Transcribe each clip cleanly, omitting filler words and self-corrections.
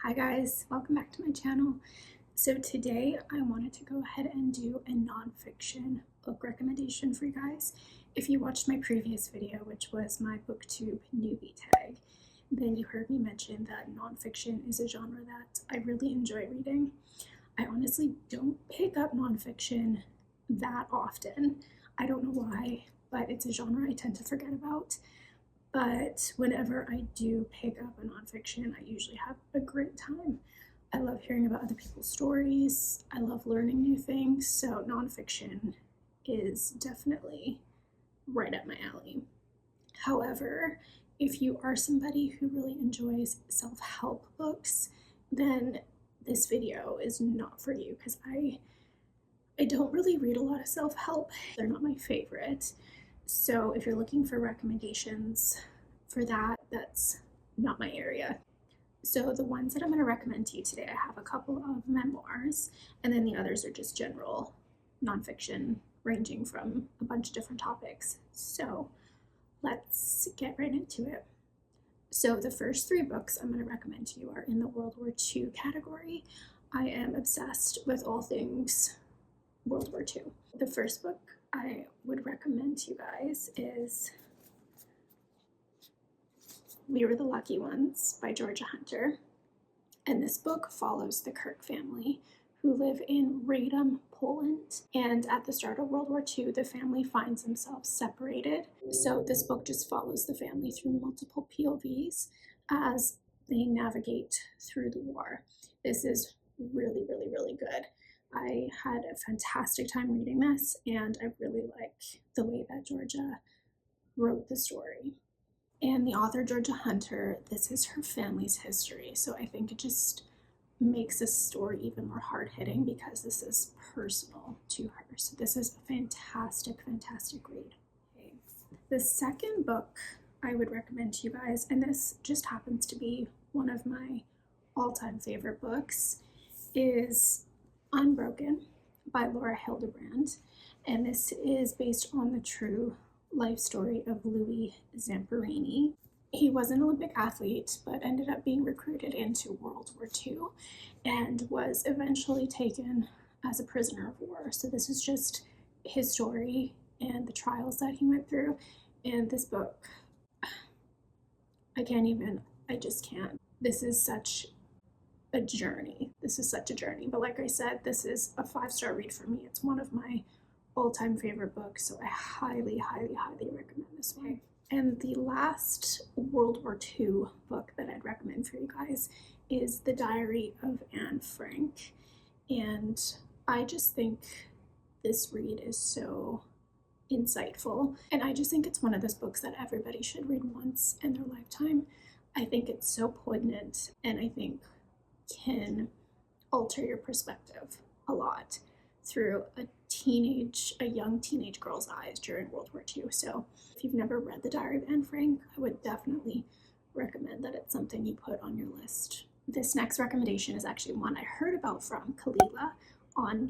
Hi guys, welcome back to my channel. So today I wanted to go ahead and do a nonfiction book recommendation for you guys. If you watched my previous video, which was my booktube newbie tag, then you heard me mention that nonfiction is a genre that I really enjoy reading. I honestly don't pick up nonfiction that often. I don't know why, but it's a genre I tend to forget about. But whenever I do pick up a nonfiction, I usually have a great time. I love hearing about other people's stories. I love learning new things. So nonfiction is definitely right up my alley. However, if you are somebody who really enjoys self-help books, then this video is not for you because I don't really read a lot of self-help. They're not my favorite. So if you're looking for recommendations for that, that's not my area. So the ones that I'm going to recommend to you today, I have a couple of memoirs, and then the others are just general nonfiction ranging from a bunch of different topics. So let's get right into it. So the first three books I'm going to recommend to you are in the World War II category. I am obsessed with all things World War II. The first book I would recommend to you guys is We Were the Lucky Ones by Georgia Hunter. And this book follows the Kirk family who live in Radom, Poland. And at the start of World War II, the family finds themselves separated. So this book just follows the family through multiple POVs as they navigate through the war. This is really, really, really good. I had a fantastic time reading this, and I really like the way that Georgia wrote the story. And the author, Georgia Hunter, this is her family's history, so I think it just makes this story even more hard-hitting because this is personal to her. So this is a fantastic, fantastic read. Okay. The second book I would recommend to you guys, and this just happens to be one of my all-time favorite books, is Unbroken by Laura Hildebrand, and this is based on the true life story of Louis Zamperini. He was an Olympic athlete, but ended up being recruited into World War II and was eventually taken as a prisoner of war. So this is just his story and the trials that he went through. And this book, I just can't. This is such a journey. This is such a journey. But like I said, this is a 5-star read for me. It's one of my all-time favorite books, so I highly, highly, highly recommend this one. And the last World War II book that I'd recommend for you guys is The Diary of Anne Frank. And I just think this read is so insightful. And I just think it's one of those books that everybody should read once in their lifetime. I think it's so poignant, and I think can alter your perspective a lot through a young teenage girl's eyes during World War II. So if you've never read The Diary of Anne Frank, I would definitely recommend that it's something you put on your list. This next recommendation is actually one I heard about from Kalila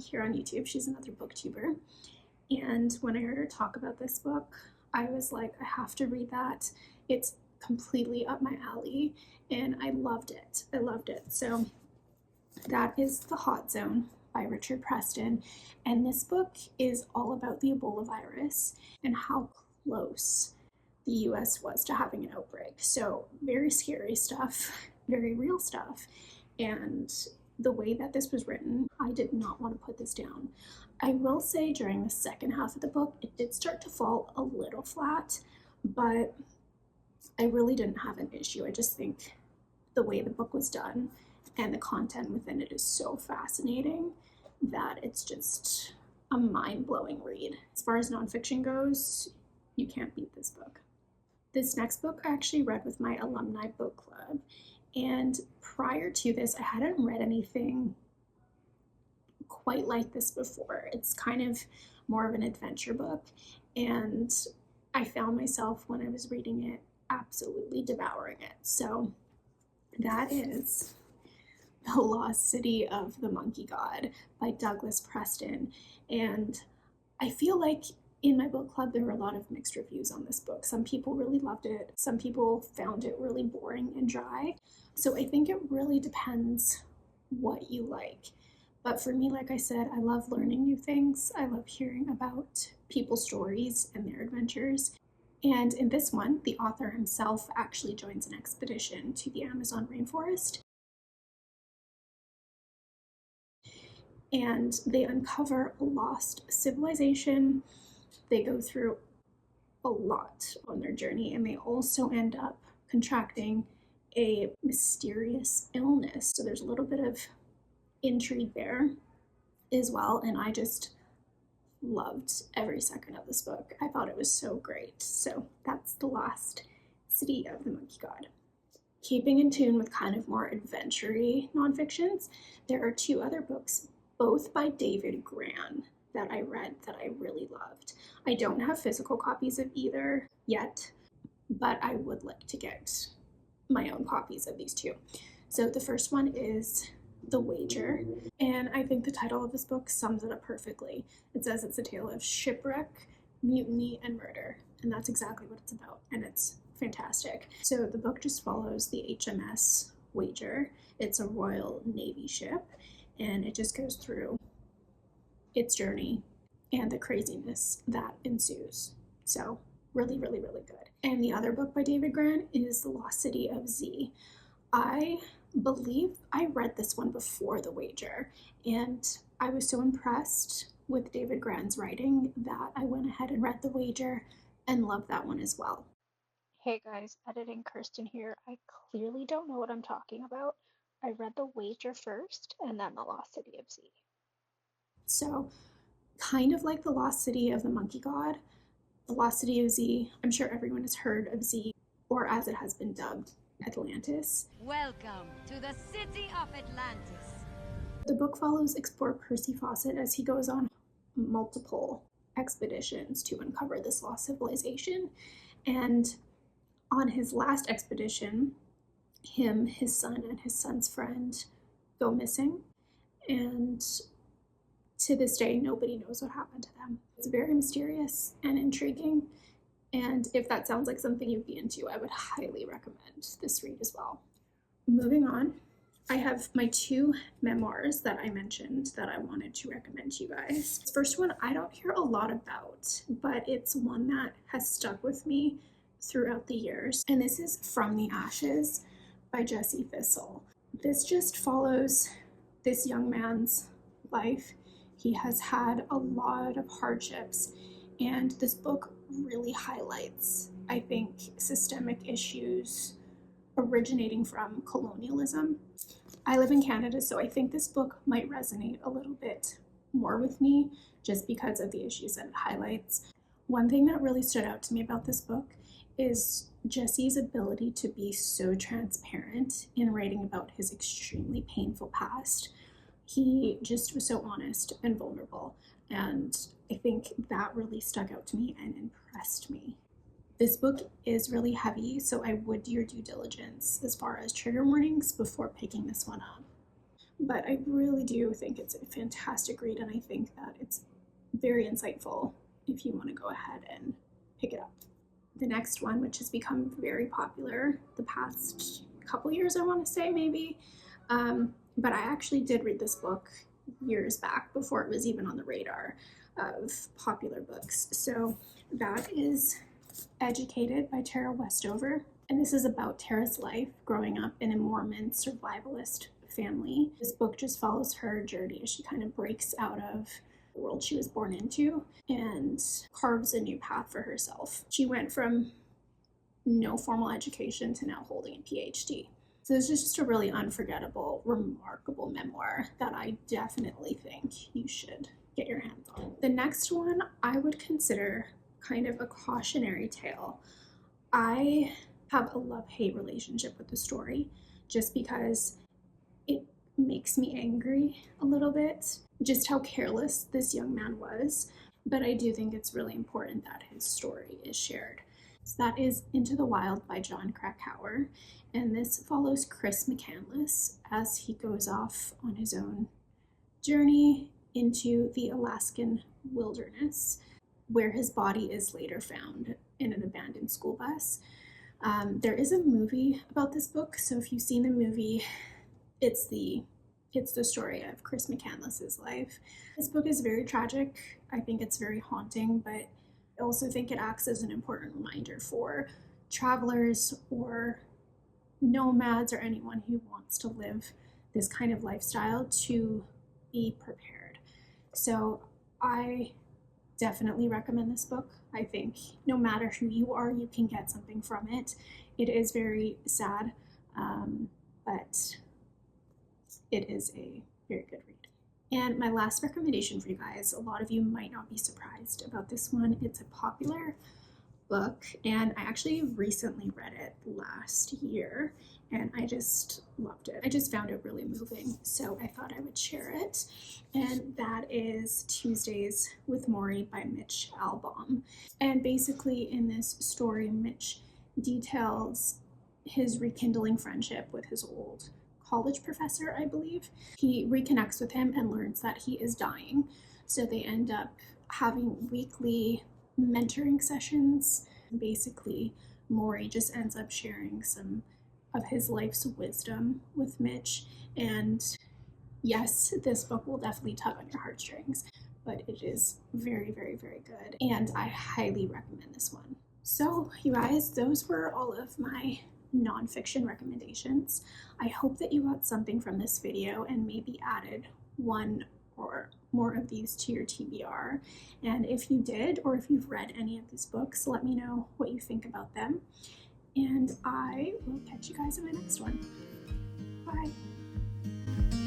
here on YouTube. She's another booktuber. And when I heard her talk about this book, I was like, I have to read that. It's completely up my alley, and I loved it. I loved it. So that is The Hot Zone by Richard Preston, and this book is all about the Ebola virus and how close the US was to having an outbreak. So very scary stuff, very real stuff, and the way that this was written, I did not want to put this down. I will say during the second half of the book, it did start to fall a little flat, but I really didn't have an issue. I just think the way the book was done and the content within it is so fascinating that it's just a mind-blowing read. As far as nonfiction goes, you can't beat this book. This next book I actually read with my alumni book club, and prior to this, I hadn't read anything quite like this before. It's kind of more of an adventure book, and I found myself when I was reading it absolutely devouring it. So that is The Lost City of the Monkey God by Douglas Preston. And I feel like in my book club there were a lot of mixed reviews on this book. Some people really loved it, some people found it really boring and dry, So I think it really depends what you like. But for me, like I said, I love learning new things. I love hearing about people's stories and their adventures. And in this one, the author himself actually joins an expedition to the Amazon rainforest. And they uncover a lost civilization. They go through a lot on their journey, and they also end up contracting a mysterious illness. So there's a little bit of intrigue there as well. And I just loved every second of this book. I thought it was so great. So that's The Lost City of the Monkey God. Keeping in tune with kind of more adventure-y nonfictions, there are two other books, both by David Grann, that I read that I really loved. I don't have physical copies of either yet, but I would like to get my own copies of these two. So the first one is The Wager, and I think the title of this book sums it up perfectly. It says it's a tale of shipwreck, mutiny, and murder, and that's exactly what it's about, and it's fantastic. So the book just follows the HMS Wager. It's a Royal Navy ship, and it just goes through its journey and the craziness that ensues. So really, really, really good. And the other book by David Grann is The Lost City of Z. I believe I read this one before The Wager, and I was so impressed with David Grann's writing that I went ahead and read The Wager and loved that one as well. Hey guys, editing Kirsten here. I clearly don't know what I'm talking about. I read The Wager first and then The Lost City of Z. So, kind of like The Lost City of the Monkey God, The Lost City of Z, I'm sure everyone has heard of Z, or as it has been dubbed, Atlantis. Welcome to the city of Atlantis. The book follows explorer Percy Fawcett as he goes on multiple expeditions to uncover this lost civilization. And on his last expedition, him, his son, and his son's friend go missing. And to this day, nobody knows what happened to them. It's very mysterious and intriguing. And if that sounds like something you'd be into, I would highly recommend this read as well. Moving on, I have my two memoirs that I mentioned that I wanted to recommend to you guys. This first one I don't hear a lot about, but it's one that has stuck with me throughout the years. And this is From the Ashes by Jesse Thistle. This just follows this young man's life. He has had a lot of hardships, and this book really highlights, I think, systemic issues originating from colonialism. I live in Canada, so I think this book might resonate a little bit more with me just because of the issues that it highlights. One thing that really stood out to me about this book is Jesse's ability to be so transparent in writing about his extremely painful past. He just was so honest and vulnerable, and I think that really stuck out to me and impressed me. This book is really heavy, so I would do your due diligence as far as trigger warnings before picking this one up. But I really do think it's a fantastic read, and I think that it's very insightful if you want to go ahead and pick it up. The next one, which has become very popular the past couple years, I want to say maybe, but I actually did read this book years back before it was even on the radar of popular books. So that is Educated by Tara Westover. And this is about Tara's life growing up in a Mormon survivalist family. This book just follows her journey as she kind of breaks out of the world she was born into and carves a new path for herself. She went from no formal education to now holding a PhD. So this is just a really unforgettable, remarkable memoir that I definitely think you should get your hands on. The next one I would consider kind of a cautionary tale. I have a love-hate relationship with the story just because it makes me angry a little bit, just how careless this young man was. But I do think it's really important that his story is shared. So that is Into the Wild by John Krakauer, and this follows Chris McCandless as he goes off on his own journey into the Alaskan wilderness, where his body is later found in an abandoned school bus. There is a movie about this book, so if you've seen the movie, it's the story of Chris McCandless's life. This book is very tragic. I think it's very haunting, but I also think it acts as an important reminder for travelers or nomads or anyone who wants to live this kind of lifestyle to be prepared. So I definitely recommend this book. I think no matter who you are, you can get something from it. It is very sad, but it is a very good read. And my last recommendation for you guys, a lot of you might not be surprised about this one. It's a popular book, and I actually recently read it last year, and I just loved it. I just found it really moving, so I thought I would share it. And that is Tuesdays with Maury by Mitch Albom. And basically in this story, Mitch details his rekindling friendship with his old college professor, I believe. He reconnects with him and learns that he is dying. So they end up having weekly mentoring sessions. Basically, Maury just ends up sharing some of his life's wisdom with Mitch. And yes, this book will definitely tug on your heartstrings, but it is very, very, very good. And I highly recommend this one. So, you guys, those were all of my nonfiction recommendations. I hope that you got something from this video and maybe added one or more of these to your TBR. And if you did, or if you've read any of these books, let me know what you think about them. And I will catch you guys in my next one. Bye.